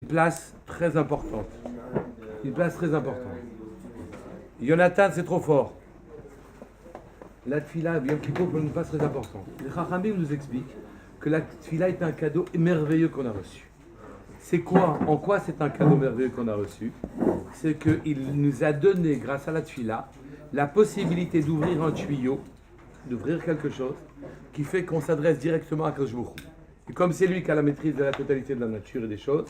Place très importante. Une place très importante. Jonathan, c'est trop fort. La tfila, bien qu'il faut, une place très importante. Les Chachamim nous expliquent que la tfila est un cadeau merveilleux qu'on a reçu. C'est quoi? En quoi c'est un cadeau merveilleux qu'on a reçu? C'est qu'il nous a donné, grâce à la tfila, la possibilité d'ouvrir un tuyau, d'ouvrir quelque chose, qui fait qu'on s'adresse directement à Kadosh Baruch Hu. Et comme c'est lui qui a la maîtrise de la totalité de la nature et des choses,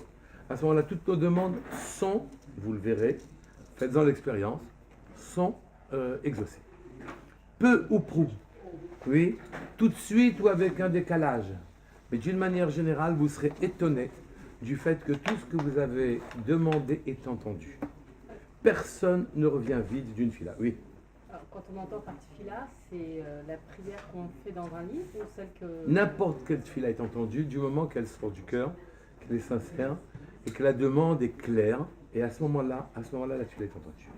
à ce moment-là, toutes nos demandes sont, vous le verrez, faites-en l'expérience, sont exaucées. Peu ou prou, oui, tout de suite ou avec un décalage. Mais d'une manière générale, vous serez étonné du fait que tout ce que vous avez demandé est entendu. Personne ne revient vide d'une fila. Oui. Alors, quand on entend par tfila, c'est la prière qu'on fait dans un livre ou celle que... N'importe quelle fila est entendue du moment qu'elle sort du cœur, qu'elle est sincère et que la demande est claire. Et à ce moment-là, la tfila est entendue.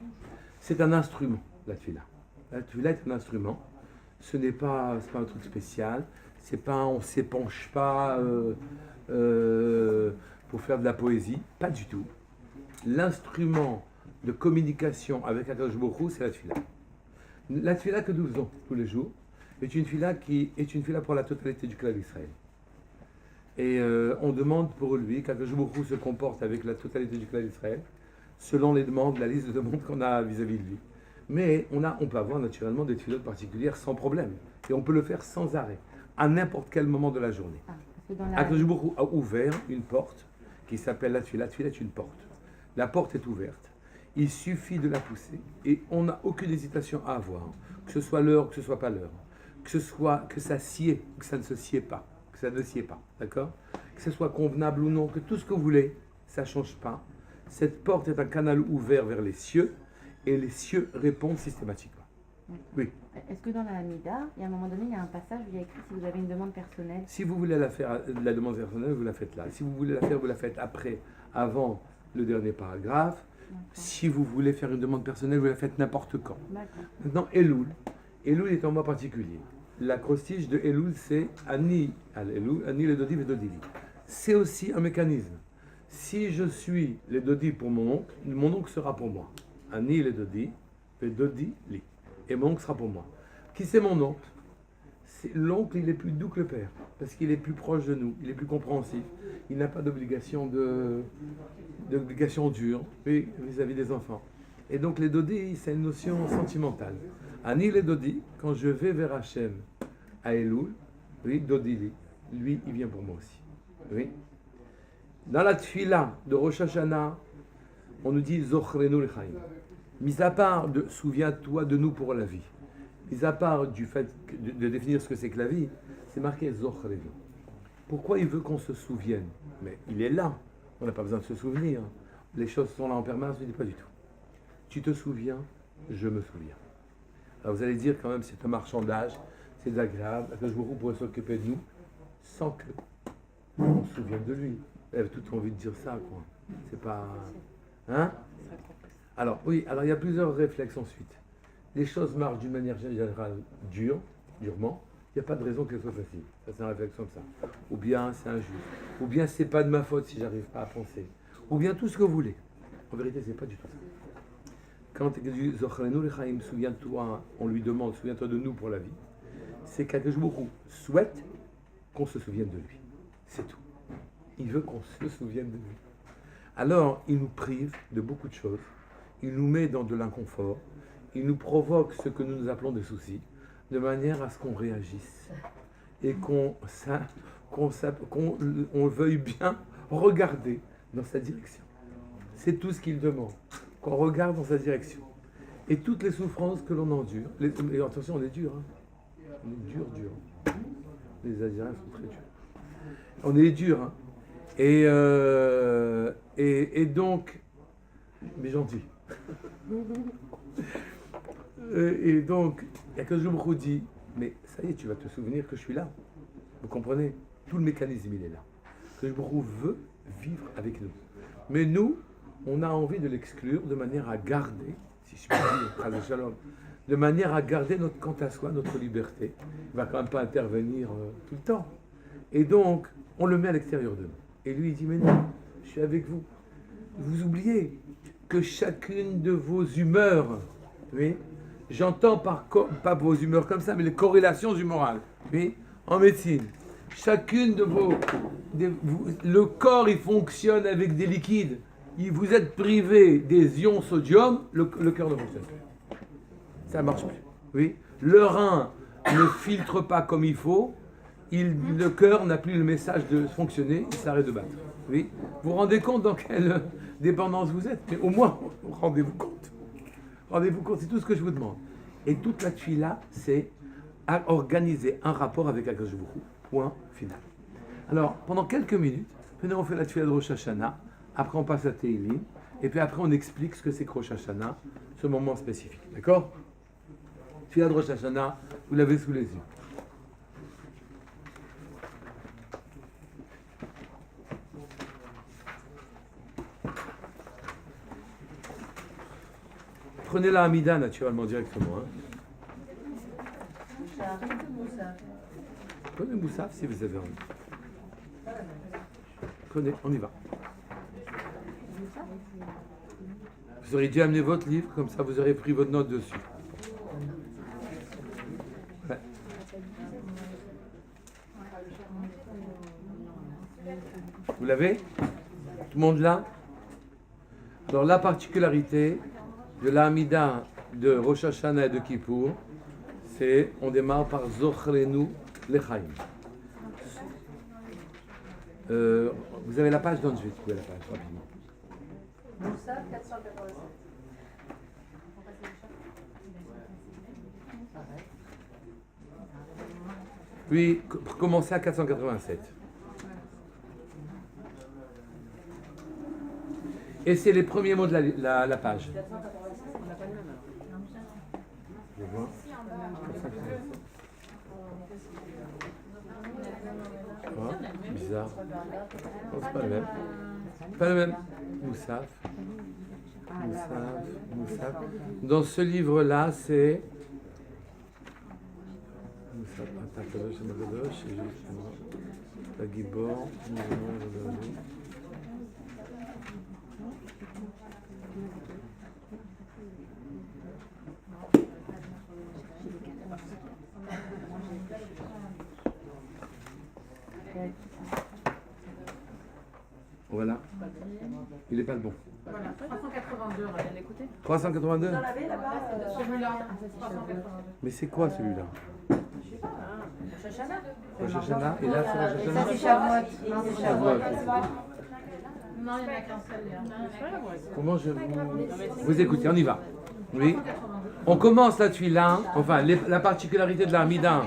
C'est un instrument, la tfila. La tfila est un instrument. Ce n'est pas un truc spécial. C'est pas, on ne s'épanche pas pour faire de la poésie. Pas du tout. L'instrument de communication avec Akadosh Baruch Hu, c'est la tfila. La tfila que nous faisons tous les jours est une tfila qui est une tfila pour la totalité du clan d'Israël. Et on demande pour lui qu'Akadosh Baruch Hu se comporte avec la totalité du clan d'Israël selon les demandes, la liste de demandes qu'on a vis-à-vis de lui. Mais on peut avoir naturellement des tfilotes particulières sans problème. Et on peut le faire sans arrêt, à n'importe quel moment de la journée. Akadosh Baruch Hu a ouvert une porte qui s'appelle la tfila. La tfila est une porte. La porte est ouverte. Il suffit de la pousser et on n'a aucune hésitation à avoir. Que ce soit l'heure, que ce soit pas l'heure. Que ça sied, que ça ne se sied pas. Que ça ne sied pas. D'accord? Que ce soit convenable ou non, que tout ce que vous voulez, ça ne change pas. Cette porte est un canal ouvert vers les cieux et les cieux répondent systématiquement. Oui. Est-ce que dans la Hamida, il y a un moment donné, il y a un passage où il y a écrit si vous avez une demande personnelle? Si vous voulez la faire, la demande personnelle, vous la faites là. Si vous voulez la faire, vous la faites après, avant le dernier paragraphe. D'accord. Si vous voulez faire une demande personnelle, vous la faites n'importe quand. D'accord. Maintenant, Elul. Elul est un mois particulier. L'acrostiche de Elul, c'est Ani al-Elul, Ani le Dodi et Dodili. C'est aussi un mécanisme. Si je suis les Dodi pour mon oncle sera pour moi. Ani le Dodi et Dodili. Et mon oncle sera pour moi. Qui c'est mon oncle? L'oncle, il est plus doux que le père, parce qu'il est plus proche de nous, il est plus compréhensif. Il n'a pas d'obligation d'obligation dure vis-à-vis des enfants. Et donc les dodi, c'est une notion sentimentale. Ani les dodi, quand je vais vers Hachem à Elul, oui, dodi, lui, il vient pour moi aussi. Oui. Dans la tfila de Rosh Hashanah, on nous dit Zochrenu l'chaim. Mis à part de souviens-toi de nous pour la vie. Mis à part du fait de définir ce que c'est que la vie, c'est marqué Zochrenu. Pourquoi il veut qu'on se souvienne? Mais il est là. On n'a pas besoin de se souvenir. Les choses sont là en permanence, je ne dis pas du tout. Tu te souviens, je me souviens. Alors vous allez dire quand même, c'est un marchandage, c'est désagréable, que je pourrais s'occuper de nous sans que on se souvienne de lui. Elle avait toute envie de dire ça, quoi. C'est pas... Hein? Alors, oui, alors il y a plusieurs réflexes ensuite. Les choses marchent d'une manière générale durement. Il n'y a pas de raison qu'elles soient faciles. Ça, c'est un réflexe comme ça. Ou bien c'est injuste. Ou bien c'est pas de ma faute si j'arrive pas à penser. Ou bien tout ce que vous voulez. En vérité, c'est pas du tout ça. Quand Zochrenu l'chaim, souviens-toi, on lui demande, souviens-toi de nous pour la vie, c'est qu'Akadosh Baruch Hu souhaite qu'on se souvienne de lui. C'est tout. Il veut qu'on se souvienne de lui. Alors, il nous prive de beaucoup de choses. Il nous met dans de l'inconfort. Il nous provoque ce que nous appelons des soucis, de manière à ce qu'on réagisse et qu'on veuille bien regarder dans sa direction. C'est tout ce qu'il demande, qu'on regarde dans sa direction. Et toutes les souffrances que l'on endure, et attention, on est dur, hein. On est dur. Les Algériens sont très durs. On est dur, hein. Et donc, mais gentil. Et donc, il y a que je me dis, mais ça y est, tu vas te souvenir que je suis là. Vous comprenez? Tout le mécanisme, il est là. Que je veut vivre avec nous. Mais nous, on a envie de l'exclure de manière à garder, si je puis dire, de manière à garder notre quant à soi, notre liberté. Il ne va quand même pas intervenir tout le temps. Et donc, on le met à l'extérieur de nous. Et lui, il dit, mais non, je suis avec vous. Vous oubliez que chacune de vos humeurs, oui, j'entends pas vos humeurs comme ça, mais les corrélations humorales, oui, en médecine. Chacune de le corps, il fonctionne avec des liquides. Vous êtes privé des ions sodium, le cœur ne fonctionne plus. Ça ne marche plus. Oui. Le rein ne filtre pas comme il faut. Le cœur n'a plus le message de fonctionner, il s'arrête de battre. Oui. Vous vous rendez compte dans quelle dépendance vous êtes? Mais au moins, rendez-vous compte. Rendez-vous compte, c'est tout ce que je vous demande. Et toute la tuile-là, c'est à organiser un rapport avec Akadosh Baruch Hu. Point final. Alors, pendant quelques minutes, on fait la tuile de Rosh Hashanah, après on passe à Teilim, et puis après on explique ce que c'est que Rosh Hashanah, ce moment spécifique. D'accord? Tuile de Rosh Hashanah, vous l'avez sous les yeux. Prenez la Hamida naturellement directement. Prenez le Moussaf si vous avez envie. Prenez, on y va. Vous auriez dû amener votre livre, comme ça vous aurez pris votre note dessus. Ouais. Vous l'avez? Tout le monde là? Alors la particularité de l'Amida de Rosh Hashanah et de Kippour, c'est, on démarre par Zochrenu Lechaim. Vous avez la page, donc je vais trouver la page rapidement. Moussa 487. Puis, commencez à 487. Et c'est les premiers mots de la page. 486, on n'a pas le même alors. Je vois. Ah, bizarre. Non, c'est pas le même. Pas le même. Moussaf. Moussaf. Dans ce livre-là, c'est. Moussaf, Atakadosh, Magadosh, et justement. La Gibor. Voilà. Il n'est pas le bon. Voilà, 382, on va bien écouter. 382 Celui-là, 382. Mais c'est quoi celui-là? Shashana. Rosh Hashanah. Et là, c'est Rosh Ça, Hashanah. c'est Shavuot. Non, c'est Shavuot. Shavuot. Non, il n'y en a qu'un seul. Comment je vous écoutez, on y va. Oui. On commence la tuile-là, enfin, la particularité de la Hamida.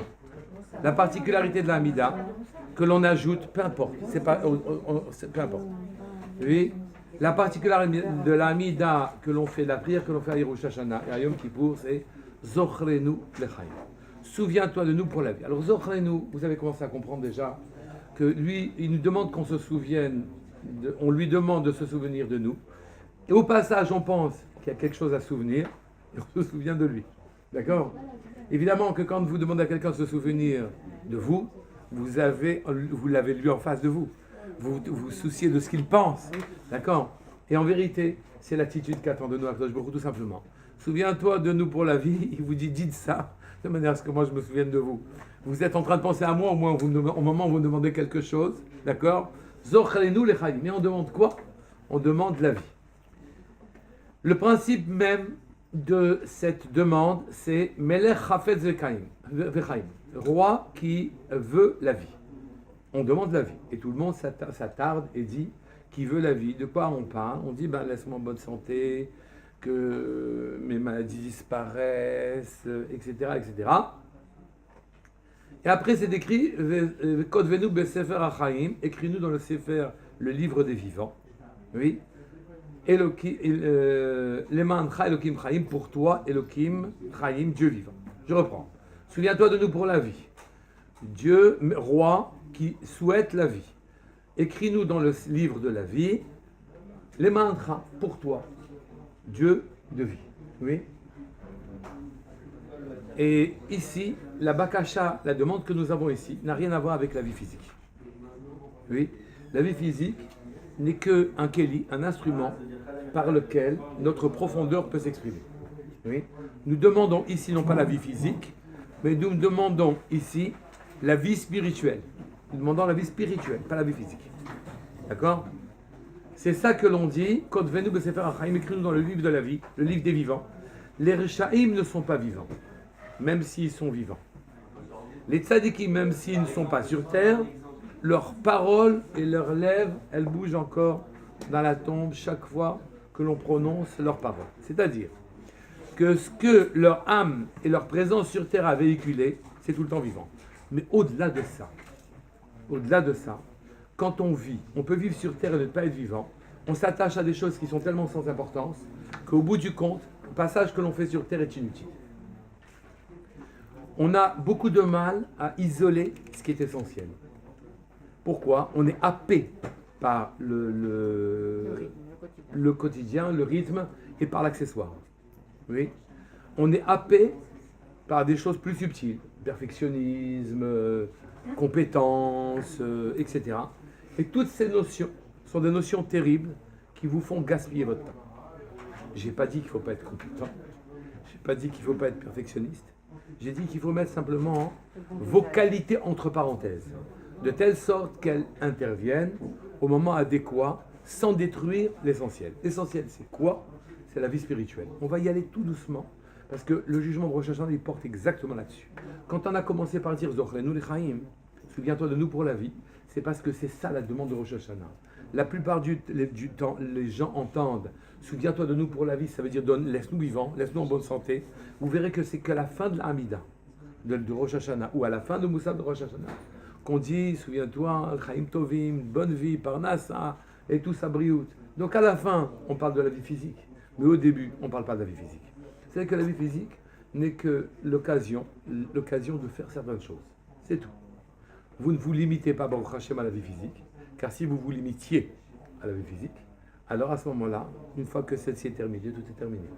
La particularité de la Hamida, que l'on ajoute, peu importe, c'est pas, peu importe. Oui. La particularité de la Hamida que l'on fait, la prière que l'on fait à Rosh Hashanah et à Yom Kippour, c'est Zochrenu Lechaim. Souviens-toi de nous pour la vie. Alors Zochrenu, vous avez commencé à comprendre déjà que lui, il nous demande qu'on se souvienne, on lui demande de se souvenir de nous. Et au passage, on pense qu'il y a quelque chose à souvenir et on se souvient de lui. D'accord? Évidemment que quand vous demandez à quelqu'un de se souvenir de vous, vous l'avez lui en face de vous. Vous vous souciez de ce qu'il pense. D'accord? Et en vérité, c'est l'attitude qu'attend de nous Akadosh Baruch Hu, tout simplement. Souviens-toi de nous pour la vie. Il vous dit, dites ça, de manière à ce que moi je me souvienne de vous. Vous êtes en train de penser à moi au moment où vous me demandez quelque chose. D'accord? Zochrenu lechaim. Mais on demande quoi? On demande la vie. Le principe même de cette demande, c'est Melech Chafetz Vechaim, roi qui veut la vie. On demande la vie. Et tout le monde s'attarde et dit qui veut la vie. De quoi on parle? On dit laisse-moi en bonne santé, que mes maladies disparaissent, etc. etc. Et après c'est écrit Kodvenu beSefer HaChaim, écris-nous dans le Sefer, le livre des vivants. Oui. Lemancha Elokim Chaim, pour toi, Elokim Chaim, Dieu vivant. Je reprends. Souviens-toi de nous pour la vie. Dieu, roi, qui souhaite la vie. Écris-nous dans le livre de la vie, Lemancha, pour toi, Dieu de vie. Oui. Et ici, la bakasha, la demande que nous avons ici, n'a rien à voir avec la vie physique. Oui. La vie physique, n'est qu'un keli, un instrument par lequel notre profondeur peut s'exprimer. Oui. Nous demandons ici non pas la vie physique, mais nous demandons ici la vie spirituelle. Nous demandons la vie spirituelle, pas la vie physique. D'accord? C'est ça que l'on dit, quand Venu Besefer Achaim, écrit-nous dans le livre de la vie, le livre des vivants. Les Rechaim ne sont pas vivants, même s'ils sont vivants. Les Tzadikim, même s'ils ne sont pas sur terre, leurs paroles et leurs lèvres, elles bougent encore dans la tombe chaque fois que l'on prononce leurs paroles. C'est-à-dire que ce que leur âme et leur présence sur terre a véhiculé, c'est tout le temps vivant. Mais au-delà de ça, quand on vit, on peut vivre sur terre et ne pas être vivant, on s'attache à des choses qui sont tellement sans importance qu'au bout du compte, le passage que l'on fait sur terre est inutile. On a beaucoup de mal à isoler ce qui est essentiel. Pourquoi? On est happé par le quotidien, le rythme et par l'accessoire. Oui. On est happé par des choses plus subtiles, perfectionnisme, compétence, etc. Et toutes ces notions sont des notions terribles qui vous font gaspiller votre temps. J'ai pas dit qu'il ne faut pas être compétent, j'ai pas dit qu'il ne faut pas être perfectionniste, j'ai dit qu'il faut mettre simplement vos qualités entre parenthèses, de telle sorte qu'elles interviennent au moment adéquat sans détruire l'essentiel. L'essentiel, c'est quoi? C'est la vie spirituelle. On va y aller tout doucement, parce que le jugement de Rosh Hashanah, il porte exactement là-dessus. Quand on a commencé par dire Zochrenu l'Chaim, souviens-toi de nous pour la vie, c'est parce que c'est ça la demande de Rosh Hashanah. La plupart du temps, les gens entendent souviens-toi de nous pour la vie, ça veut dire laisse-nous vivants, laisse-nous en bonne santé. Vous verrez que c'est qu'à la fin de l'Amida, de Rosh Hashanah, ou à la fin de Moussaf de Rosh Hashanah, qu'on dit souviens-toi, Chaim Tovim, bonne vie, Parnassa, et tout ça, Briout. Donc à la fin, on parle de la vie physique. Mais au début, on ne parle pas de la vie physique. C'est que la vie physique n'est que l'occasion de faire certaines choses. C'est tout. Vous ne vous limitez pas, Baruch Hashem, à la vie physique, car si vous vous limitiez à la vie physique, alors à ce moment-là, une fois que celle-ci est terminée, tout est terminé.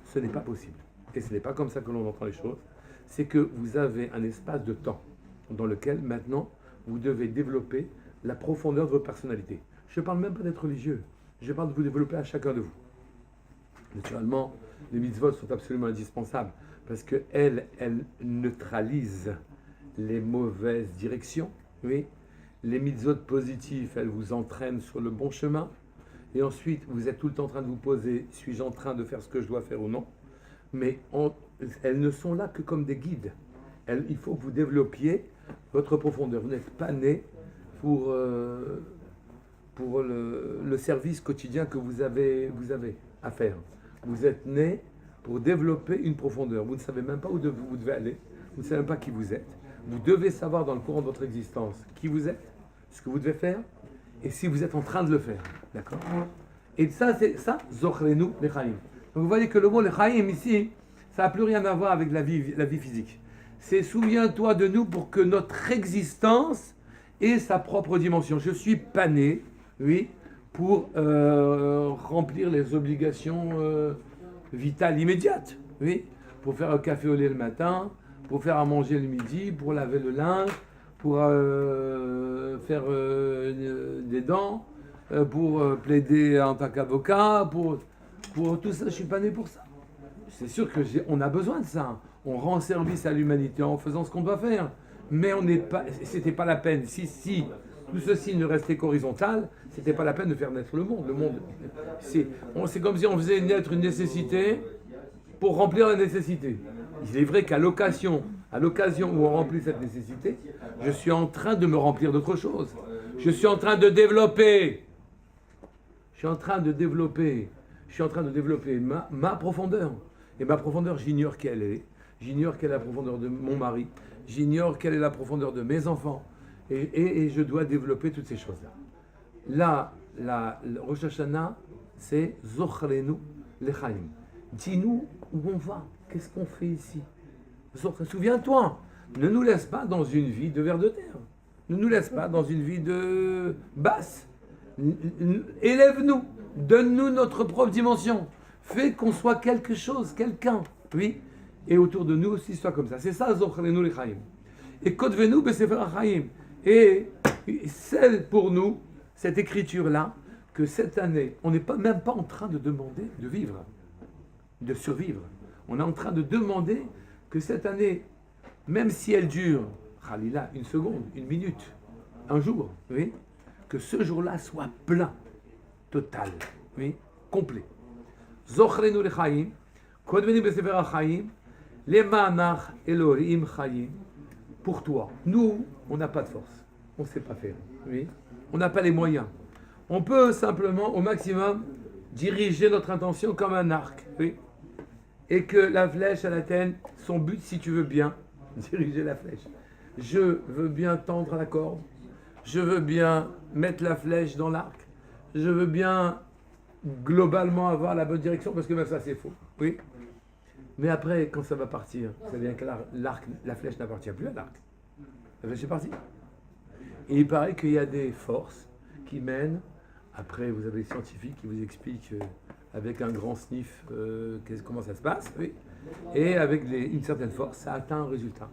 Ce n'est pas possible. Et ce n'est pas comme ça que l'on entend les choses. C'est que vous avez un espace de temps dans lequel, maintenant, vous devez développer la profondeur de votre personnalité. Je ne parle même pas d'être religieux. Je parle de vous développer à chacun de vous. Naturellement, les mitzvot sont absolument indispensables parce qu'elles neutralisent les mauvaises directions. Oui. Les mitzvot positifs, elles vous entraînent sur le bon chemin. Et ensuite, vous êtes tout le temps en train de vous poser, suis-je en train de faire ce que je dois faire ou non? Mais elles ne sont là que comme des guides. Il faut que vous développiez votre profondeur. Vous n'êtes pas né pour le service quotidien que vous avez à faire. Vous êtes né pour développer une profondeur. Vous ne savez même pas où vous devez aller. Vous ne savez même pas qui vous êtes. Vous devez savoir dans le courant de votre existence qui vous êtes, ce que vous devez faire, et si vous êtes en train de le faire. D'accord? Et ça, c'est ça, Zochrenu l'Chaim. Donc vous voyez que le mot l'Chaim ici, ça n'a plus rien à voir avec la vie physique. C'est souviens-toi de nous pour que notre existence ait sa propre dimension. Je suis pas né, oui, pour remplir les obligations vitales immédiates, oui, pour faire un café au lait le matin, pour faire à manger le midi, pour laver le linge, pour faire des dents, pour plaider en tant qu'avocat, pour tout ça, je suis pas né pour ça. C'est sûr que on a besoin de ça. On rend service à l'humanité en faisant ce qu'on doit faire. Mais c'était pas la peine. Si tout ceci ne restait qu'horizontal, c'était pas la peine de faire naître le monde. Le monde, c'est comme si on faisait naître une nécessité pour remplir la nécessité. Il est vrai qu'à l'occasion où on remplit cette nécessité, je suis en train de me remplir d'autre chose. Je suis en train de développer. Je suis en train de développer ma profondeur. Et ma profondeur, j'ignore quelle est. J'ignore quelle est la profondeur de mon mari. J'ignore quelle est la profondeur de mes enfants. Et je dois développer toutes ces choses-là. Là, la Rosh Hashanah, c'est Zochrenu l'Chaim. Dis-nous où on va. Qu'est-ce qu'on fait ici? Souviens-toi, ne nous laisse pas dans une vie de vers de terre. Ne nous laisse pas dans une vie de basse. Élève-nous. Donne-nous notre propre dimension. Fais qu'on soit quelque chose, quelqu'un. Oui. Et autour de nous aussi, soit comme ça. C'est ça, Zochrenu l'Chaim. Et Kodvenu Besefer HaChaim. Et c'est pour nous, cette écriture-là, que cette année, on n'est même pas en train de demander de vivre, de survivre. On est en train de demander que cette année, même si elle dure, Khalila, une seconde, une minute, un jour, oui, que ce jour-là soit plein, total, oui, complet. Zochrenu lechaim, kodveni besefer hachaim, lemanach Elohim chaim. Pour toi, nous, on n'a pas de force, on ne sait pas faire, oui, on n'a pas les moyens. On peut simplement, au maximum, diriger notre intention comme un arc, oui, et que la flèche, elle atteigne son but, si tu veux bien diriger la flèche. Je veux bien tendre la corde, je veux bien mettre la flèche dans l'arc, je veux bien globalement avoir la bonne direction, parce que même ça c'est faux, oui. Mais après, quand ça va partir, ça veut dire que la flèche n'appartient plus à l'arc. La flèche est partie. Et il paraît qu'il y a des forces qui mènent, après vous avez les scientifiques qui vous expliquent avec un grand sniff comment ça se passe, oui. Et avec une certaine force, ça atteint un résultat.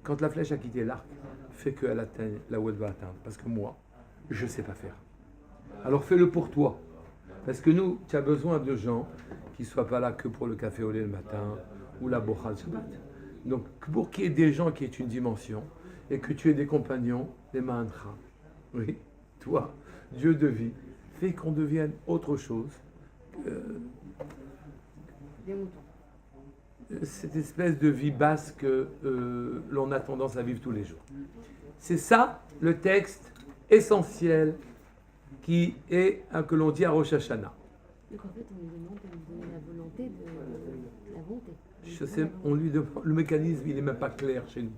Quand la flèche a quitté l'arc, fait qu'elle atteigne là où elle va atteindre. Parce que moi, je ne sais pas faire. Alors fais-le pour toi. Parce que nous, tu as besoin de gens qui ne soient pas là que pour le café au lait le matin ou la bocha le Shabbat. Donc pour qu'il y ait des gens qui aient une dimension et que tu aies des compagnons, les mantras. Oui, toi, Dieu de vie, fais qu'on devienne autre chose. Des moutons. Cette espèce de vie basse que l'on a tendance à vivre tous les jours. C'est ça le texte essentiel qui est que l'on dit à Rosh Hashanah. Donc en fait, on lui demande de nous donner la volonté de la bonté. Je sais, on lui demande, le mécanisme, il n'est même pas clair chez nous.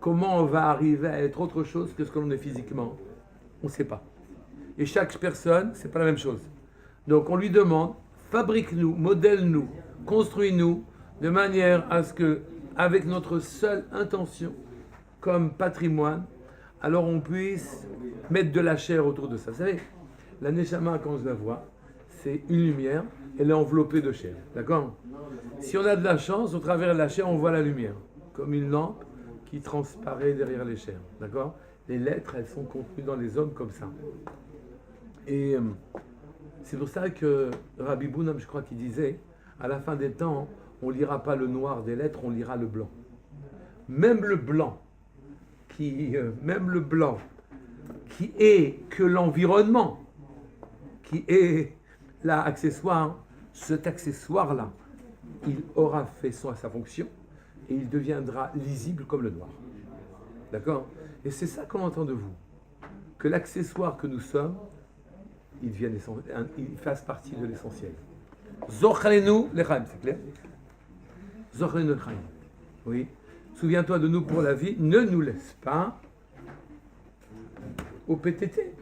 Comment on va arriver à être autre chose que ce que l'on est physiquement? On ne sait pas. Et chaque personne, c'est pas la même chose. Donc on lui demande, fabrique-nous, modèle-nous, construis-nous, de manière à ce que, avec notre seule intention, comme patrimoine, alors on puisse mettre de la chair autour de ça. Vous savez, la Neshama, quand je la vois, c'est une lumière, elle est enveloppée de chair. D'accord? Si on a de la chance, au travers de la chair, on voit la lumière, comme une lampe qui transparaît derrière les chairs. D'accord? Les lettres, elles sont contenues dans les hommes comme ça. Et c'est pour ça que Rabbi Bounam, je crois qu'il disait, à la fin des temps, on ne lira pas le noir des lettres, on lira le blanc. Même le blanc, qui est que l'environnement, qui est l'accessoire, cet accessoire-là, il aura fait sa fonction et il deviendra lisible comme le noir. D'accord? Et c'est ça qu'on entend de vous. Que l'accessoire que nous sommes, il fasse partie de l'essentiel. Zochrenu lechaim, c'est clair? Zochrenu lechaim. Oui. Souviens-toi de nous pour la vie. Ne nous laisse pas au PTT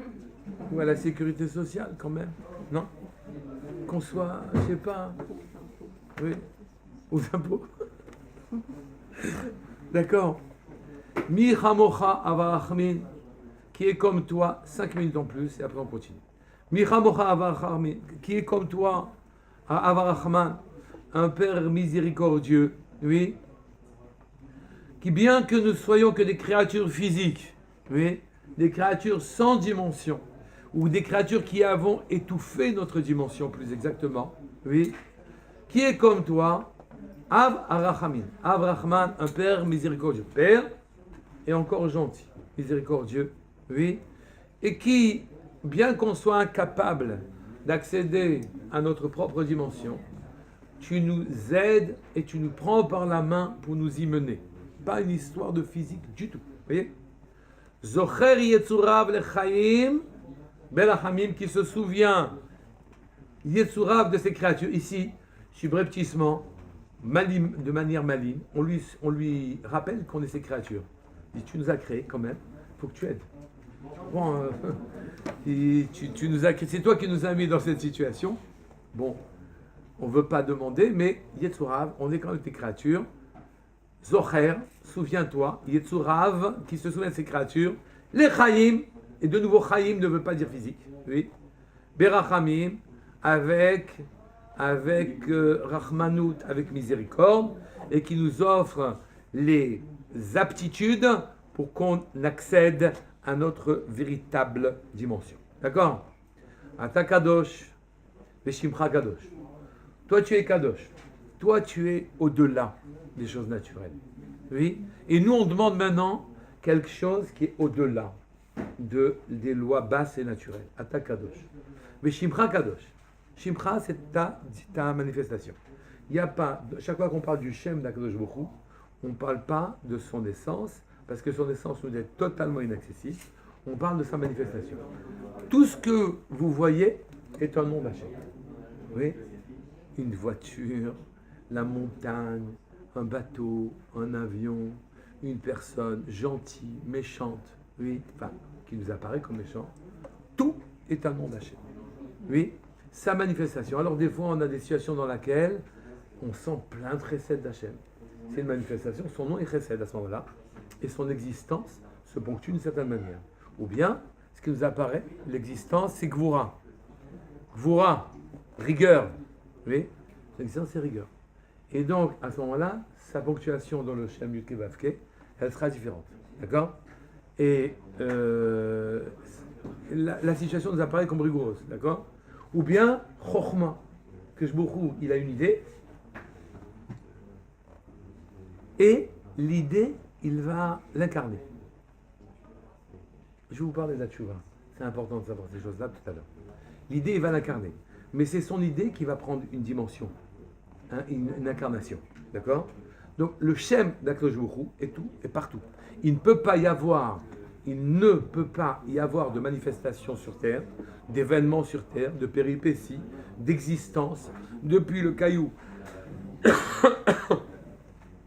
ou à la sécurité sociale quand même. Non? Qu'on soit, je sais pas, oui, aux impôts. D'accord? Mi chamocha avarachmin, qui est comme toi, 5 minutes en plus, et après on continue. Mi chamocha avarachmin, qui est comme toi, avarachman, un Père miséricordieux, oui, qui bien que nous soyons que des créatures physiques, oui, des créatures sans dimension, ou des créatures qui avons étouffé notre dimension plus exactement, oui, qui est comme toi, Av Arachamin, Av Rahman, un Père miséricordieux, Père et encore gentil, miséricordieux, oui, et qui, bien qu'on soit incapable d'accéder à notre propre dimension, tu nous aides et tu nous prends par la main pour nous y mener. Pas une histoire de physique du tout. Vous voyez? Zocher Yetzurav lechaim belachamim, qui se souvient Yetzurav de ces créatures. Ici, subrepticement, de manière maligne, on lui rappelle qu'on est ces créatures. Il dit, tu nous as créés quand même, il faut que tu aides. Bon, tu nous as créés, c'est toi qui nous as mis dans cette situation. Bon, on ne veut pas demander, mais Yetzurav, on est quand même tes créatures. Zocher, souviens-toi, Yetzurav, qui se souvient de ces créatures, les Chaim, et de nouveau Chaim ne veut pas dire physique, oui, Berachamim, avec Rachmanout, avec miséricorde, et qui nous offre les aptitudes pour qu'on accède à notre véritable dimension. D'accord? Ata kadosh, veshimcha kadosh. Toi, tu es kadosh. Toi, tu es au-delà des choses naturelles. Oui. Et nous, on demande maintenant quelque chose qui est au-delà des lois basses et naturelles. Ata kadosh. Veshimcha kadosh. Shimcha, c'est ta manifestation. Il n'y a pas, chaque fois qu'on parle du Shem d'Akadosh Baruch Hu, on ne parle pas de son essence, parce que son essence nous est totalement inaccessible. On parle de sa manifestation. Tout ce que vous voyez est un nom d'Hachem. Oui, une voiture, la montagne, un bateau, un avion, une personne gentille, méchante, oui, enfin, qui nous apparaît comme méchante. Tout est un nom d'Hachem. Oui, sa manifestation. Alors des fois, on a des situations dans lesquelles on sent plein de chesed d'Hachem. C'est une manifestation, son nom est chesed à ce moment-là, et son existence se ponctue d'une certaine manière. Ou bien, ce qui nous apparaît, l'existence, c'est Gvura. Gvura, rigueur. Oui, l'existence, c'est rigueur. Et donc, à ce moment-là, sa ponctuation dans le Shem Yudke Vavke, elle sera différente. D'accord? Et la situation nous apparaît comme rigoureuse. D'accord? Ou bien, Chochma, que Baruch il a une idée, et l'idée, il va l'incarner. Je vais vous parler de la tchouva. C'est important de savoir ces choses-là tout à l'heure. L'idée, il va l'incarner. Mais c'est son idée qui va prendre une dimension, hein, une incarnation. D'accord? Donc, le Shem d'Akadosh Baruch Hu est tout et partout. Il ne peut pas y avoir de manifestations sur Terre, d'événements sur Terre, de péripéties, d'existence, depuis le caillou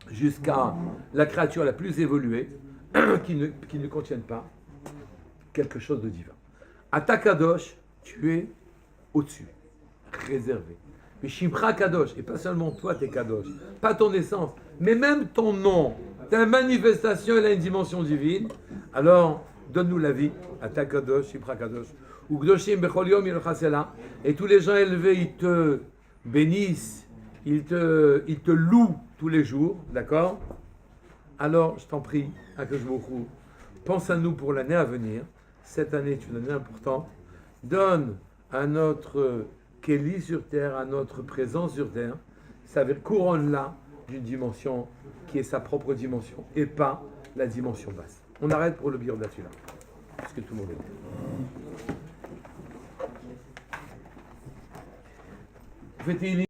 jusqu'à la créature la plus évoluée, qui ne contiennent pas quelque chose de divin. À ta Kadosh, tu es au-dessus, réservé. Mais Shimcha Kadosh, et pas seulement toi, t'es Kadosh, pas ton essence, mais même ton nom, ta manifestation, elle a une dimension divine. Alors, donne-nous la vie, à ta Kadosh, Shimcha Kadosh, ou Gdoshim Bechol Yom Yilchasela, et tous les gens élevés, ils te bénissent, ils te louent tous les jours, d'accord? Alors, je t'en prie, Akadosh Baruch Hu, pense à nous pour l'année à venir. Cette année est une année importante. Donne à notre Kéli sur terre, à notre présence sur terre, ça couronne-la d'une dimension qui est sa propre dimension et pas la dimension basse. On arrête pour le biir d'Atula, parce que tout le monde est là. Faites